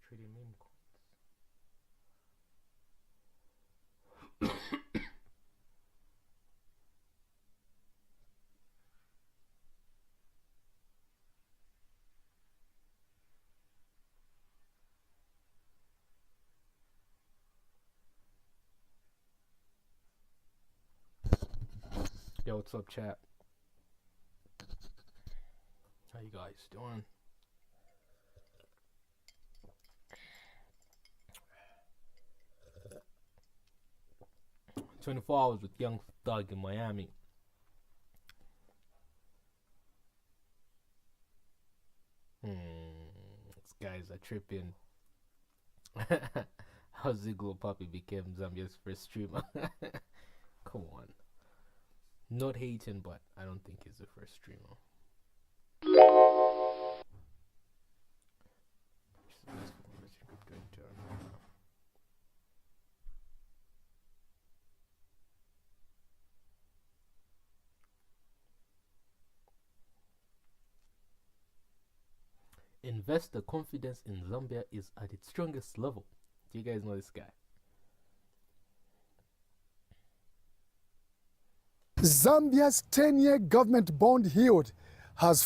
Trading meme coins. Yo, what's up, chat? How you guys doing? "24 Hours with Young Thug in Miami." These guys are tripping. How Ziggler Puppy became Zambia's first streamer. Come on. Not hating, but I don't think he's the first streamer. Investor confidence in Zambia is at its strongest level. Do you guys know this guy? Zambia's 10-year government bond yield has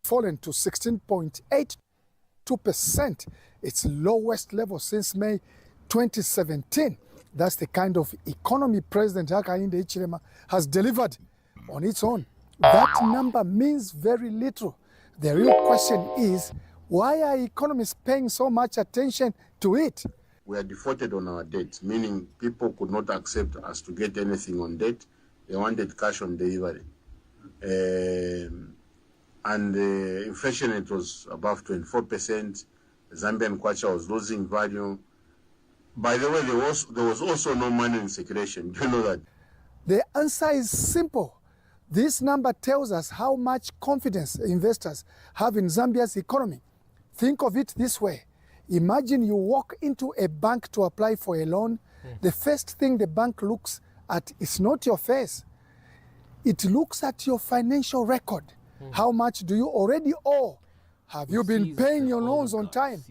fallen to 16.82%, its lowest level since May 2017. That's the kind of economy President Hakainde Hichilema has delivered on its own. That number means very little. The real question is, why are economists paying so much attention to it? We are defaulted on our debt, meaning people could not accept us to get anything on debt. They wanted cash on delivery. And the inflation rate was above 24%. The Zambian kwacha was losing value. By the way, there was also no money in circulation. Do you know that? The answer is simple. This number tells us how much confidence investors have in Zambia's economy. Think of it this way. Imagine you walk into a bank to apply for a loan. The first thing the bank looks at is not your face. It looks at your financial record. How much do you already owe? Have you been paying your loans on time?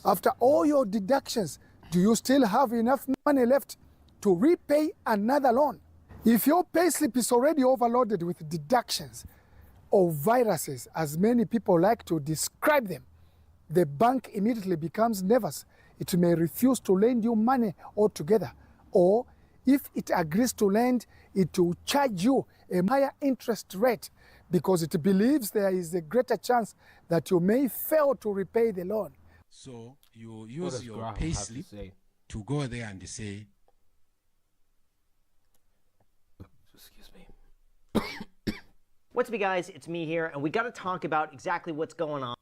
After all your deductions, do you still have enough money left to repay another loan? If your payslip is already overloaded with deductions or viruses, as many people like to describe them, the bank immediately becomes nervous. It may refuse to lend you money altogether, or if it agrees to lend, it will charge you a higher interest rate because it believes there is a greater chance that you may fail to repay the loan. So you use your payslip to go there and say, excuse me. What's up, you guys? It's me here, and we got to talk about exactly what's going on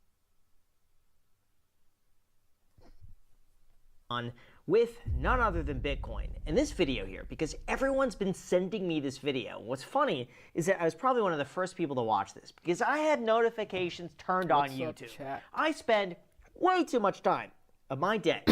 on with none other than Bitcoin. And this video here, because everyone's been sending me this video. What's funny is that I was probably one of the first people to watch this because I had notifications turned on YouTube. I spend way too much time of my day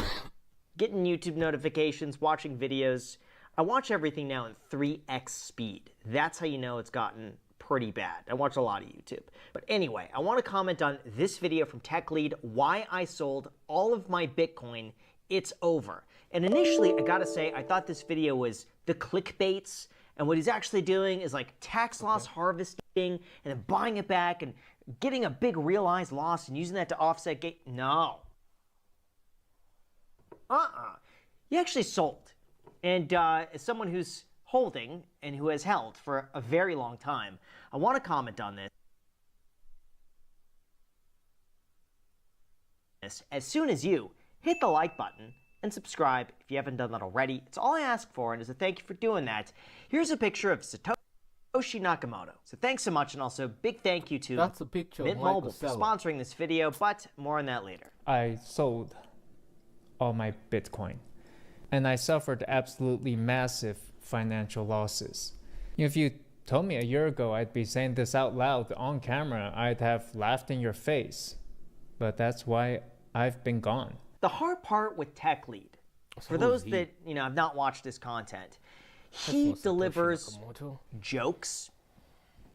getting YouTube notifications, watching videos. I watch everything now in 3x speed. That's how you know it's gotten pretty bad. I watch a lot of YouTube. But anyway, I want to comment on this video from TechLead, why I sold all of my Bitcoin. It's over. And initially, I gotta say, I thought this video was the clickbaits, and what he's actually doing is like tax loss harvesting and then buying it back and getting a big realized loss and using that to offset gain. No. He actually sold. And as someone who's holding and who has held for a very long time, I want to comment on this. As soon as you hit the like button and subscribe if you haven't done that already. It's all I ask for, and as a thank you for doing that, here's a picture of Satoshi Nakamoto. So thanks so much, and also big thank you to That's a picture Mint of Mobile for sponsoring this video, but more on that later. I sold all my Bitcoin, and I suffered absolutely massive financial losses. If you told me a year ago I'd be saying this out loud on camera, I'd have laughed in your face. But that's why I've been gone. The hard part with TechLead, for those that have not watched his content, he delivers jokes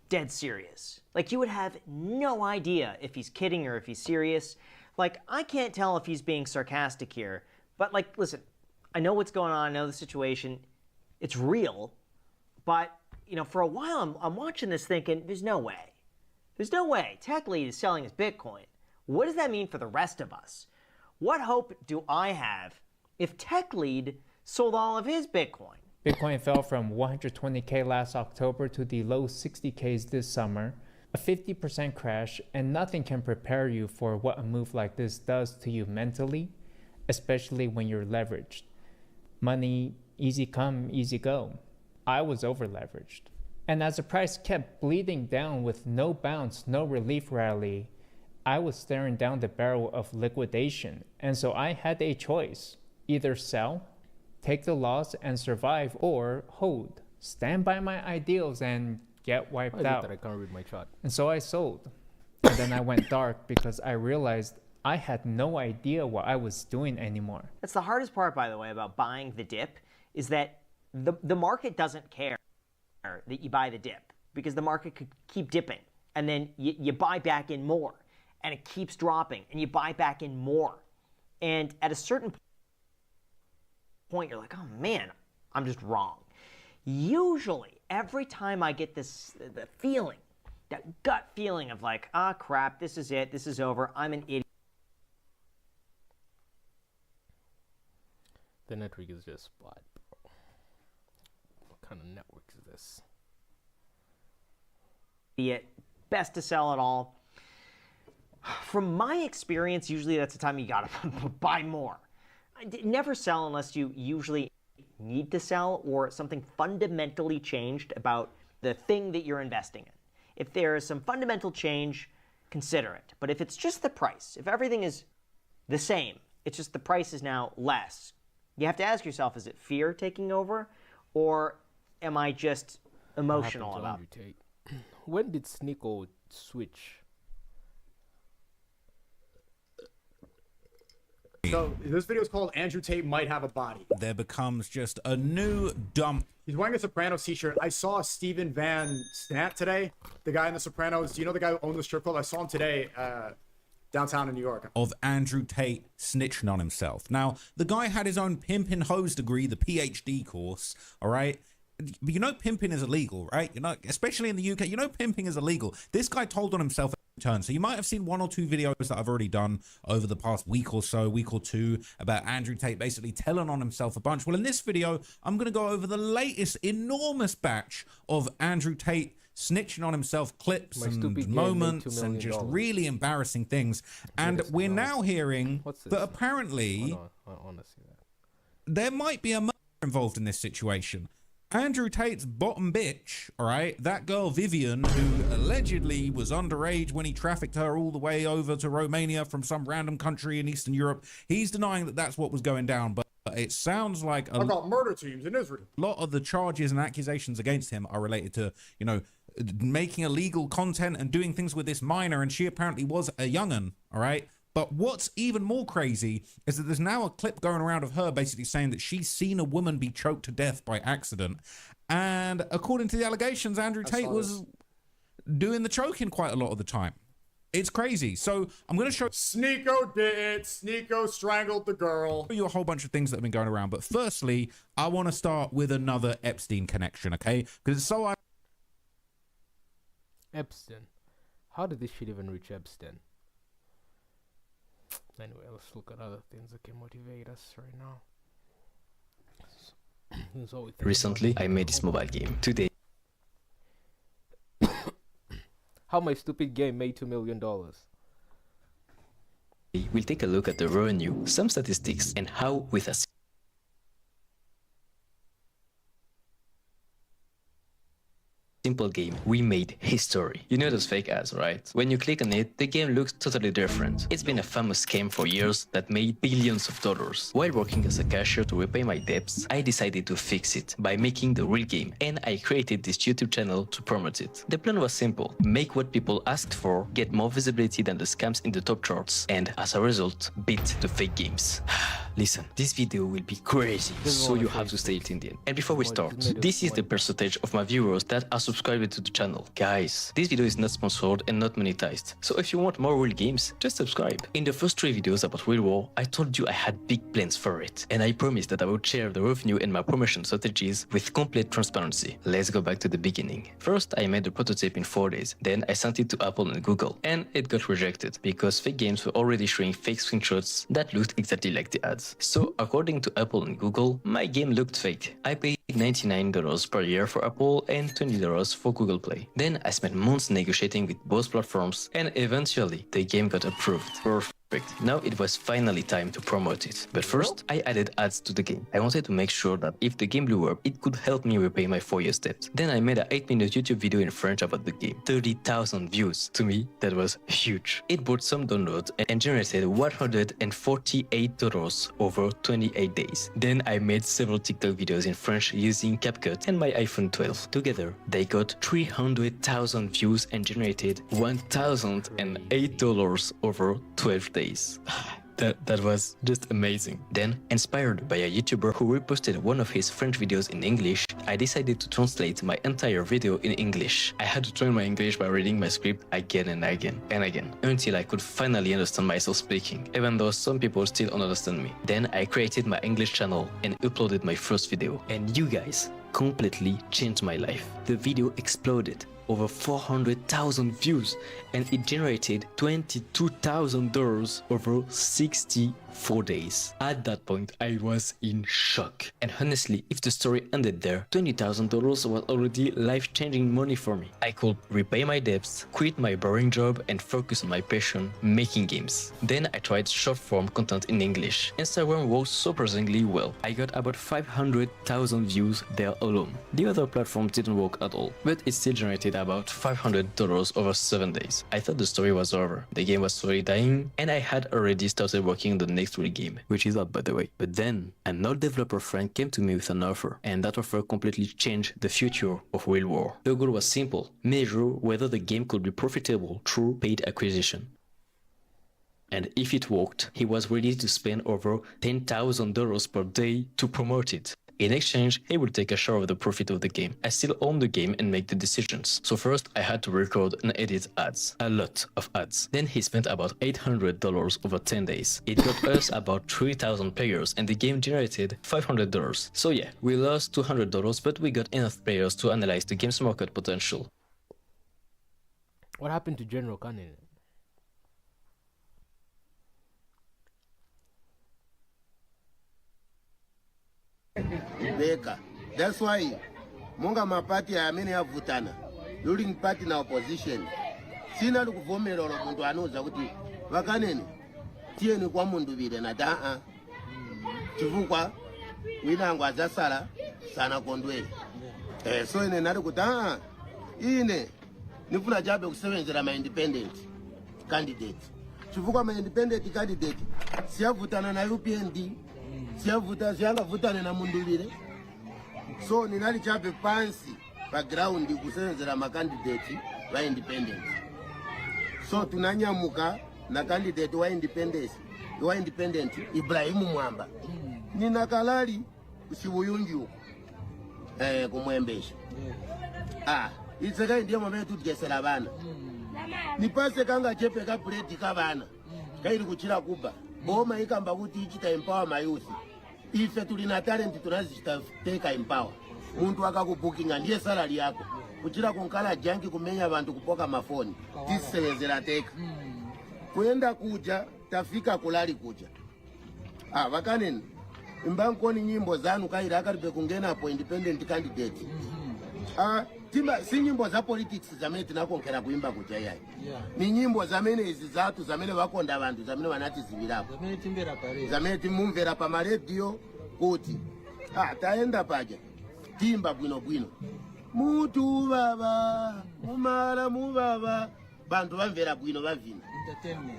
dead serious. Like you would have no idea if he's kidding or if he's serious. Like I can't tell if he's being sarcastic here, but like listen, I know what's going on, I know the situation, it's real, but for a while I'm watching this thinking there's no way. There's no way TechLead is selling his Bitcoin. What does that mean for the rest of us? What hope do I have if TechLead sold all of his Bitcoin? Bitcoin fell from 120K last October to the low 60Ks this summer, a 50% crash, and nothing can prepare you for what a move like this does to you mentally, especially when you're leveraged. Money, easy come, easy go. I was over leveraged. And as the price kept bleeding down with no bounce, no relief rally, I was staring down the barrel of liquidation, and so I had a choice. Either sell, take the loss and survive, or hold, stand by my ideals and get wiped out. I can't read my chart. And so I sold. And then I went dark because I realized I had no idea what I was doing anymore. That's the hardest part, by the way, about buying the dip, is that the market doesn't care that you buy the dip, because the market could keep dipping, and then you buy back in more. And it keeps dropping, and you buy back in more. And at a certain point, you're like, oh man, I'm just wrong. Usually, every time I get the feeling, that gut feeling of like, ah, crap, this is it, this is over, I'm an idiot. The network is just spot, bro. What kind of network is this? Best to sell it all. From my experience, usually that's the time you gotta buy more. Never sell unless you usually need to sell or something fundamentally changed about the thing that you're investing in. If there is some fundamental change, consider it. But if it's just the price, if everything is the same, it's just the price is now less, you have to ask yourself, is it fear taking over, or am I just emotional about it? When did Sneeko switch? So this video is called Andrew Tate Might Have a Body. There becomes just a new dump. He's wearing a Sopranos t-shirt. I saw Steven Van Snant today, the guy in the Sopranos. Do you know the guy who owned the strip club? I saw him today downtown in New York. Of Andrew Tate snitching on himself. Now, the guy had his own pimpin' hose degree, the PhD course, all right? But you know pimping is illegal, right? You know, especially in the UK, you know pimping is illegal. This guy told on himself at turn. So you might have seen one or two videos that I've already done over the past week or so, week or two, about Andrew Tate basically telling on himself a bunch. Well, in this video, I'm going to go over the latest enormous batch of Andrew Tate snitching on himself clips and moments and just really embarrassing things. And we're now hearing that apparently there might be a murder involved in this situation. Andrew Tate's bottom bitch, all right, that girl Vivian, who allegedly was underage when he trafficked her all the way over to Romania from some random country in Eastern Europe, he's denying that that's what was going down, but it sounds like I got murder teams in Israel. A lot of the charges and accusations against him are related to, you know, making illegal content and doing things with this minor, and she apparently was a young'un, all right? But what's even more crazy is that there's now a clip going around of her basically saying that she's seen a woman be choked to death by accident. And according to the allegations, Andrew Tate was doing the choking quite a lot of the time. It's crazy. So I'm going to show... Sneeko did it. Sneeko strangled the girl. You a whole bunch of things that have been going around. But firstly, I want to start with another Epstein connection, okay? Because it's so... Epstein. How did this shit even reach Epstein? Anyway, let's look at other things that can motivate us right now. Recently, I made this mobile game. Today, how my stupid game made $2 million. we'll take a look at the revenue, some statistics, and how with a simple game, we made history. You know those fake ads, right? When you click on it, the game looks totally different. It's been a famous scam for years that made billions of dollars. While working as a cashier to repay my debts, I decided to fix it by making the real game, and I created this YouTube channel to promote it. The plan was simple: make what people asked for, get more visibility than the scams in the top charts, and as a result, beat the fake games. Listen, this video will be crazy, so you have to stay till the end. And before we start, this is the percentage of my viewers that are subscribed to the channel. Guys, this video is not sponsored and not monetized, so if you want more real games, just subscribe. In the first 3 videos about Real War, I told you I had big plans for it, and I promised that I would share the revenue and my promotion strategies with complete transparency. Let's go back to the beginning. First, I made the prototype in 4 days, then I sent it to Apple and Google, and it got rejected because fake games were already showing fake screenshots that looked exactly like the ads. So, according to Apple and Google, my game looked fake. I paid $99 per year for Apple and $20 for Google Play. Then I spent months negotiating with both platforms, and eventually the game got approved. Perfect. Now it was finally time to promote it. But first, I added ads to the game. I wanted to make sure that if the game blew up, it could help me repay my 4 years debt. Then I made a 8-minute YouTube video in French about the game. 30,000 views. To me, that was huge. It brought some downloads and generated $148 over 28 days. Then I made several TikTok videos in French using CapCut and my iPhone 12. Together, they got 300,000 views and generated $1,008 over 12 days. That was just amazing. Then, inspired by a YouTuber who reposted one of his French videos in English, I decided to translate my entire video in English. I had to train my English by reading my script again and again and again, until I could finally understand myself speaking, even though some people still don't understand me. Then I created my English channel and uploaded my first video. And you guys completely changed my life. The video exploded. Over 400,000 views, and it generated $22,000 over 64 days. At that point, I was in shock. And honestly, if the story ended there, $20,000 was already life-changing money for me. I could repay my debts, quit my boring job, and focus on my passion, making games. Then I tried short-form content in English. Instagram worked surprisingly well. I got about 500,000 views there alone. The other platforms didn't work at all, but it still generated about $500 over 7 days. I thought the story was over. The game was slowly dying, and I had already started working on the next real game, which is out by the way. But then, an old developer friend came to me with an offer, and that offer completely changed the future of Real War. The goal was simple: measure whether the game could be profitable through paid acquisition. And if it worked, he was ready to spend over $10,000 per day to promote it. In exchange, he would take a share of the profit of the game. I still own the game and make the decisions. So first, I had to record and edit ads. A lot of ads. Then he spent about $800 over 10 days. It got us about 3,000 players, and the game generated $500. So yeah, we lost $200, but we got enough players to analyze the game's market potential. What happened to General Cannon? Beka. That's why monga mapati amene yavutana ruling party na opposition sina lukuvomera olo muntu anoza kuti vakanene tiyeni kwa mundu vile na daa chivukwa winango azasala sana kondwele So ine nari kuti ine nifuna chabe kusevenzera ma-independent candidate chifukwa ma-independent candidate siyavhutana na UPND siyangavhutane na Munduvire, so ninali chabe pansi paground kusevenzera makandidate va-independent. So tunanyamuka na candidate wa independent Ibrahimu Mwamba nina kalali usibuyungi uko kumwembesha itsekai ndiye mwamene tutigesera vana nipase kanga chepe ka plate ka vana kairi kuchira kuba boma ikamba kuti ichita empower mayouth. Ife tulina talent tunazichita teka empower. Muntu akakubukinga ndiye salary yako kuchira kunkala janki kumenya vantu kupoka mafoni tisevenzera teka kuenda kuja tafika kulali kuja vakaneni imbankoni nyimbo zanu kaira akaribe kungena hapo independent candidate timba si nyimbo za politics zamene tinakonkera kuimba kuja yayi ni nyimbo zamene izi zatu zamene vakonda vantu zamene vanatizivirapo zamene timumvera pa maradio kuti taenda paja timba bwino mutu baba mumara mubaba bantu vamvera bwino vavina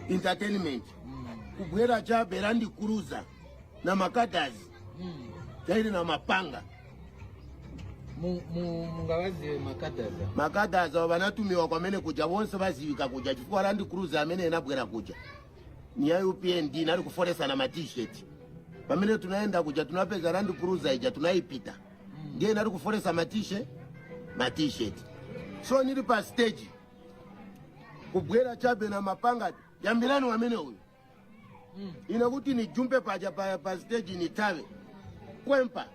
entertainment kubwera chabe Land Cruiser na makadazi tairi na mapanga mungawazi makadazi vanatumiwa kwamene kuja vonse vazivika kuja chifukwa Land Cruiser amene inabwera kuja ni ya UPND nari kuforesa na t-shirt pamene tunaenda kuja tunapeza Land Cruiser ija tunaipita ndiye nari kuforesa t-shirt. So nili pa stage kubwera chabe na mapanga yambirani wamene uyu inakuti ni jumpe paja pa stage ni tawe kwempa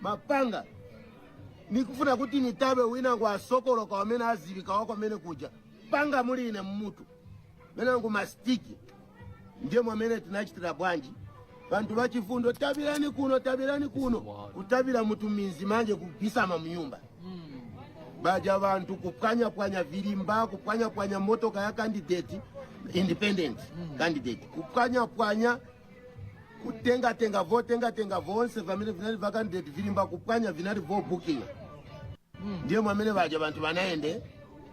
mapanga nikufuna kuti ni tawe wina kwa sokolo kwa wamene azivika wako wamene kuja panga muli ine mmutu mena ngu mastiki ndiye mwamene tunachitira bwanji bantu vachifundo tabirani kuno kutabira mutumizi manje kupisama mnyumba baja vantu kupwanya vilimba kupwanya motoka ya candidate independent candidate kupwanya kutenga vonse vamene vinali va candidate vilimba kupwanya vinali vo booking ndiye mwamene vaja vantu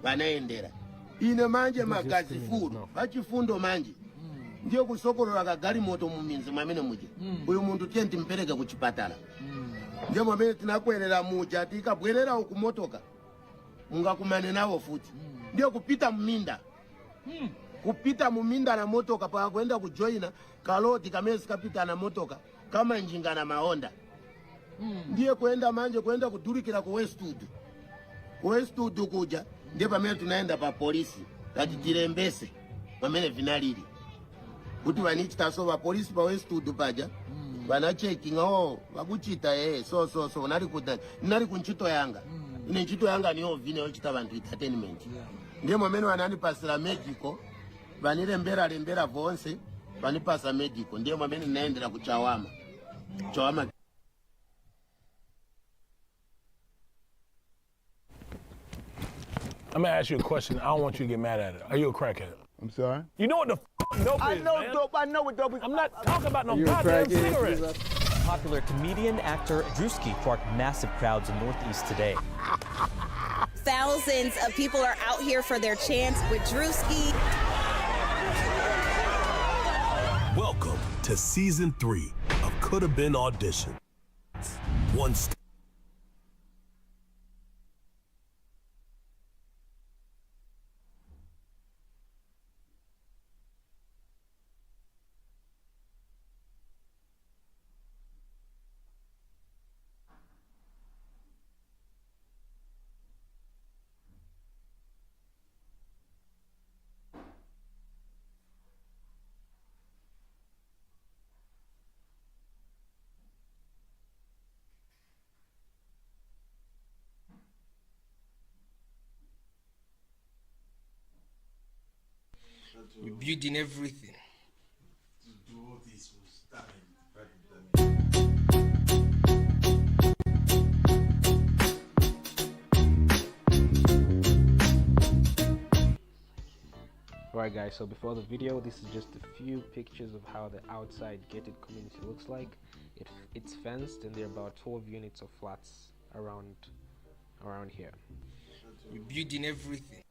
vanaendera ine manje magazi fulu vachifundo manje ndiye kusokolola kagali moto muminzi mwamene muja uyu muntu tiye timpereke kuchipatala ndiye mwamene tinakwerera muja tikabwerera uku motoka mungakumane nawo futi ndiye kupita muminda na motoka pa kwenda kujoina kaloti kamezi kapita na motoka kama njinga na maonda ndiye kwenda manje kwenda kudurikira ku Westwood kuja ndiye pamene tunaenda pa polisi kati tirembese pamene vinalili kuti vanichita so va polisi pa Westwood paja vana checking vakuchita so nari kunchito yanga ine nchito yanga niyo vine yochita vantu entertainment ndiye mwamene vananipasira medical vanilembera vonse vanipasa medical ndiye mwamene naendera kuchawama. I'm gonna ask you a question. I don't want you to get mad at it. Are you a crackhead? I'm sorry? You know what the dope is, man? Dope. I know what dope is. I'm not talking about no goddamn cigarettes. Popular comedian, actor Drewski sparked massive crowds in Northeast today. Thousands of people are out here for their chance with Drewski. Welcome to season 3 of Coulda Been Audition. One step. We're building everything. Alright guys, so before the video, this is just a few pictures of how the outside gated community looks like. It's fenced, and there are about 12 units of flats around here. You're building everything.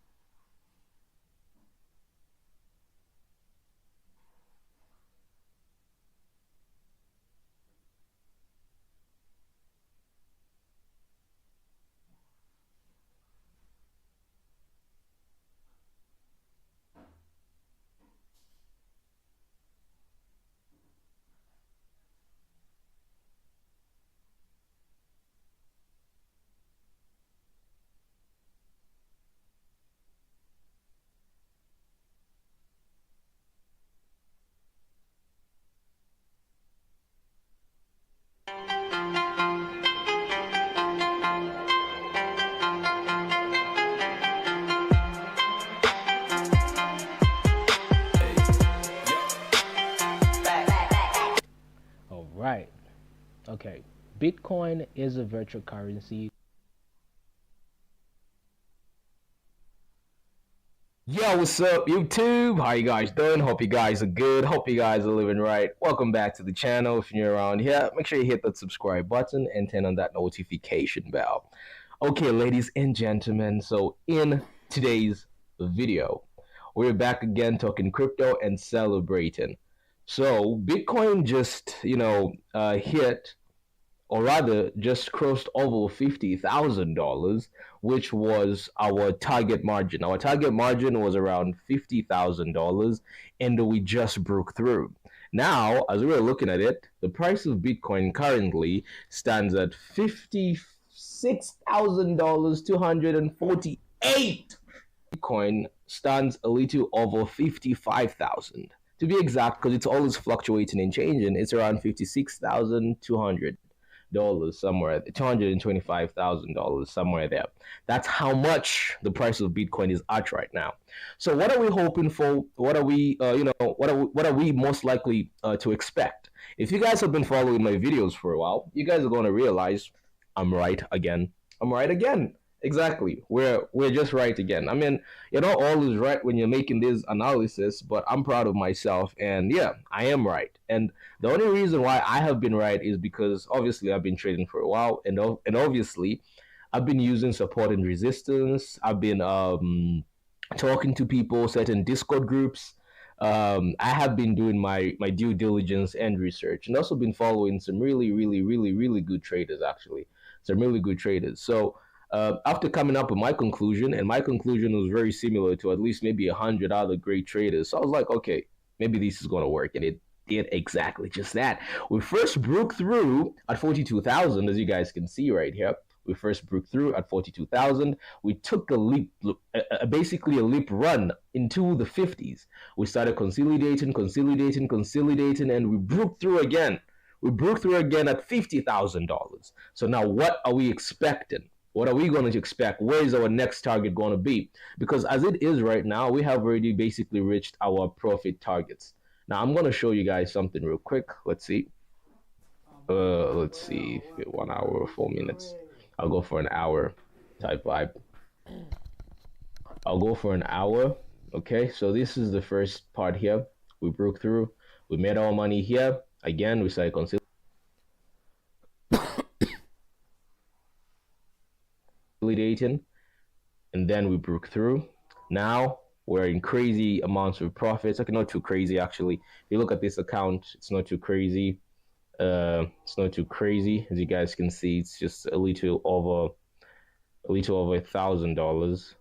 Right. Okay. Bitcoin is a virtual currency. Yo, what's up, YouTube? How you guys doing? Hope you guys are good. Hope you guys are living right. Welcome back to the channel. If you're around here, make sure you hit that subscribe button and turn on that notification bell. Okay, ladies and gentlemen, so in today's video, we're back again talking crypto and celebrating. So Bitcoin just, hit, or rather just crossed over $50,000, which was our target margin. Our target margin was around $50,000, and we just broke through. Now, as we're looking at it, the price of Bitcoin currently stands at $56,248. Bitcoin stands a little over 55,000. To be exact, because it's always fluctuating and changing, it's around $56,200 somewhere, $225,000 somewhere there. That's how much the price of Bitcoin is at right now. So what are we hoping for? What are we, what are we most likely to expect? If you guys have been following my videos for a while, you guys are going to realize I'm right again. I'm right again. Exactly. We're just right again. I mean, you're not always right when you're making this analysis, but I'm proud of myself, and yeah, I am right. And the only reason why I have been right is because obviously I've been trading for a while, and obviously I've been using support and resistance. I've been talking to people, certain Discord groups. I have been doing my due diligence and research, and also been following some really good traders, actually. Some really good traders. So after coming up with my conclusion, and my conclusion was very similar to at least maybe 100 other great traders, so I was like, okay, maybe this is going to work, and it did exactly just that. We first broke through at 42,000, as you guys can see right here. We first broke through at 42,000. We took a leap, basically a leap run into the 50s. We started consolidating, and we broke through again. We broke through again at $50,000. So now what are we expecting? What are we going to expect? Where is our next target going to be? Because as it is right now, we have already basically reached our profit targets. Now I'm going to show you guys something real quick. Let's see. Let's see, 1 hour or 4 minutes. I'll go for an hour type vibe. I'll go for an hour. Okay, so this is the first part here. We broke through. We made our money here. Again, we started consolidating, and then we broke through. Now we're in crazy amounts of profits. Okay, not too crazy actually. If you look at this account, it's not too crazy. It's not too crazy. As you guys can see, it's just a little over $1,000.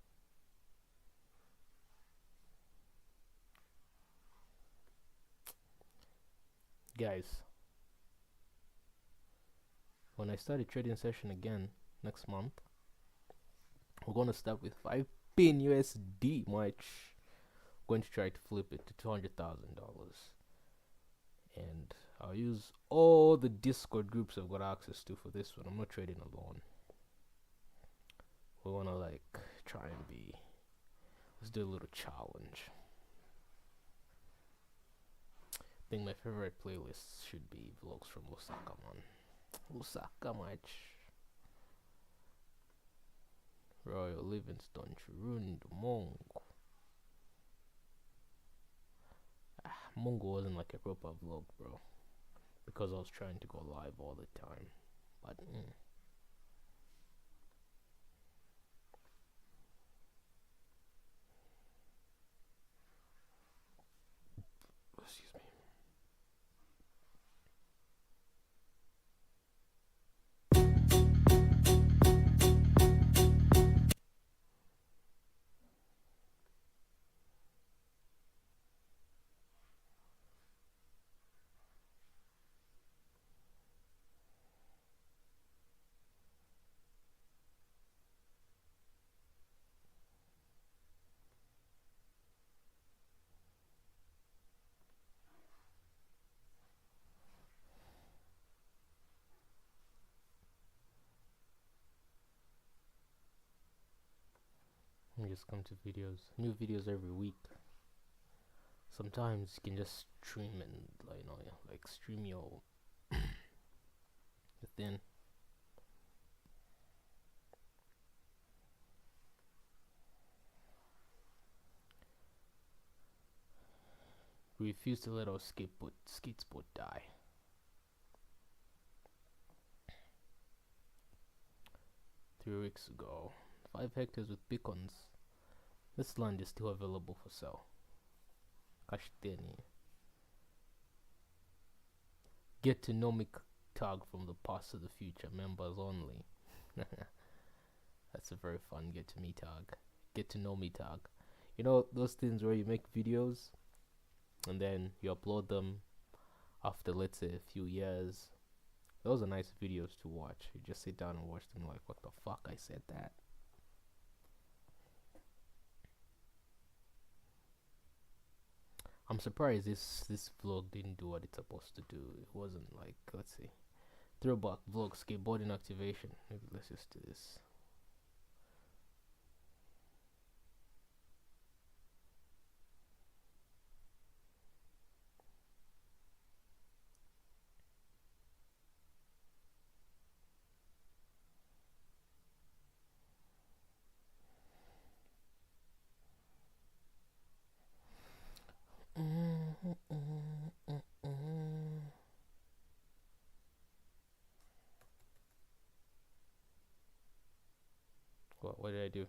Guys, when I start a trading session again next month, we're going to start with 5 pin USD, much. Going to try to flip it to $200,000, and I'll use all the Discord groups I've got access to for this one. I'm not trading alone. We want to try and be, let's do a little challenge. I think my favorite playlist should be vlogs from Lusaka, man. Lusaka, much. Royal Livingstone, Chirund, Mongo. Mongo wasn't like a proper vlog, bro. because I was trying to go live all the time. But excuse me. Just come to videos, new videos every week. Sometimes you can just stream and like stream your thing. We refuse to let our skate sport die. Three weeks ago, 5 hectares with beacons. This land is still available for sale. Kashteni. Get to know me tag from the past to the future. Members only. That's a very fun get to me tag. Get to know me tag. You know those things where you make videos and then you upload them after, let's say, a few years. Those are nice videos to watch. You just sit down and watch them like, what the fuck, I said that. I'm surprised this vlog didn't do what it's supposed to do. It wasn't like, let's see, throwback vlog skateboarding activation. Maybe let's just do this. What did I do?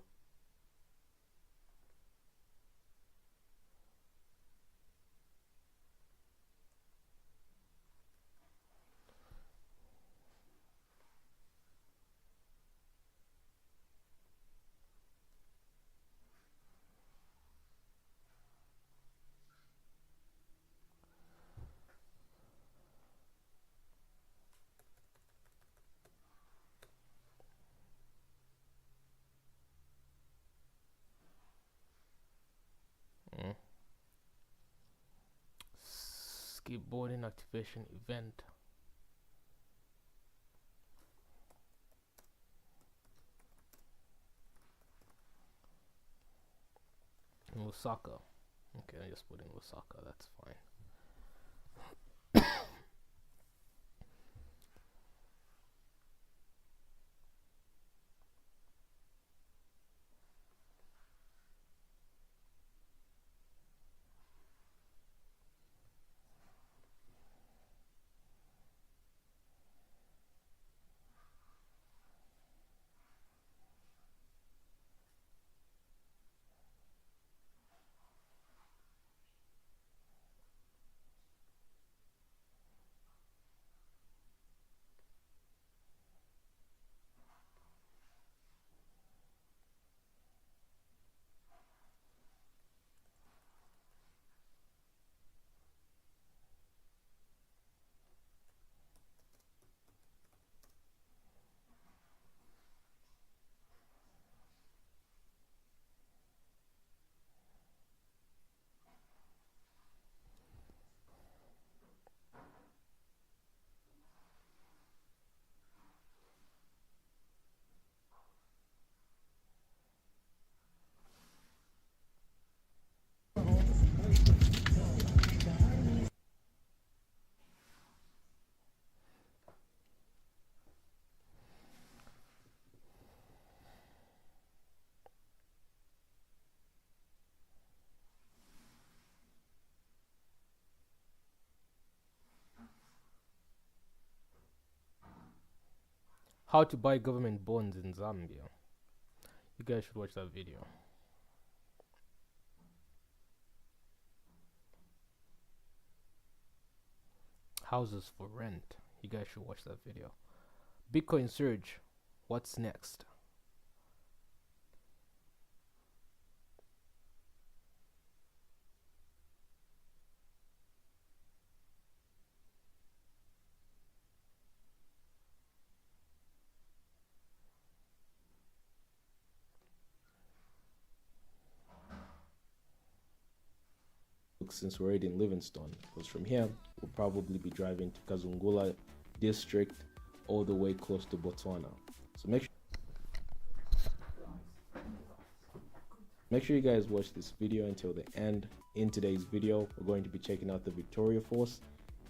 Skateboarding activation event. In Lusaka. Okay, I just put in Lusaka, that's fine. How to buy government bonds in Zambia. You guys should watch that video. Houses for rent. You guys should watch that video. Bitcoin surge. What's next? Since we're already in Livingstone, because from here we'll probably be driving to Kazungula district all the way close to Botswana. So make sure you guys watch this video until the end. In today's video, we're going to be checking out the Victoria Falls,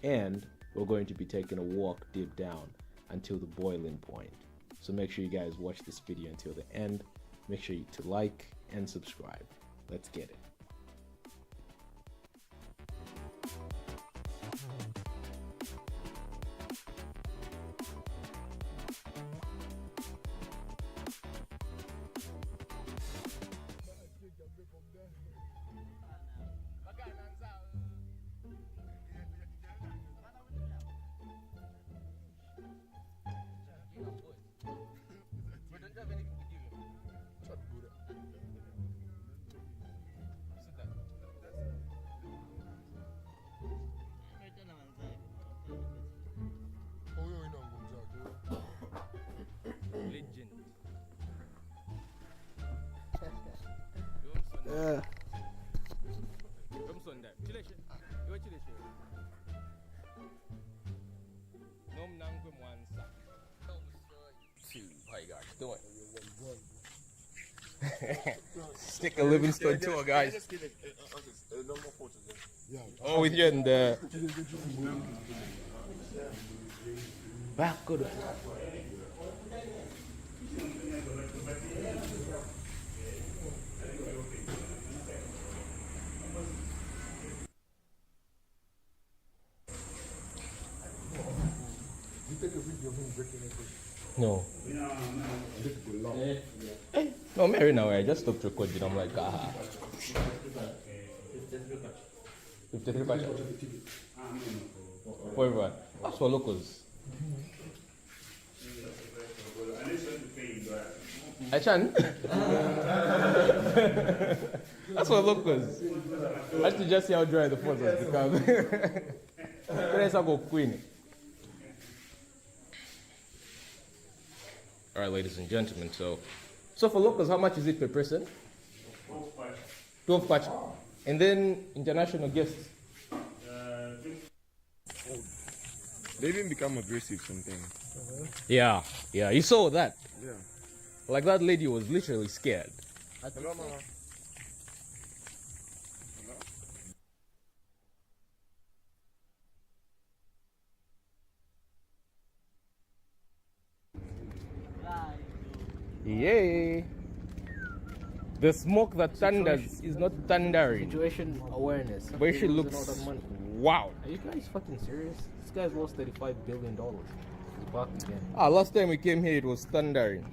and we're going to be taking a walk deep down until the boiling point. So make sure you guys watch this video until the end. Make sure to like and subscribe. Let's get it. Stick a Livingstone tour, guys. Oh, with you and the back good. No. No, Mary, now I just stopped recording. I'm like, ah. 53 kwacha. For everyone. That's for locals. Achan? That's for locals. I have to just see how dry the phone has become. Let's go Queen. All right, ladies and gentlemen. So for locals, how much is it per person? 12 kwacha. And then international guests. They even become aggressive sometimes. Yeah. You saw that. Yeah. Like that lady was literally scared. Hello, mama. Yay! The smoke that thunders is not thundering. Situation awareness. But she looks. Wow. Are you guys fucking serious? This guy's lost $35 billion. He's back again. Last time we came here, it was thundering.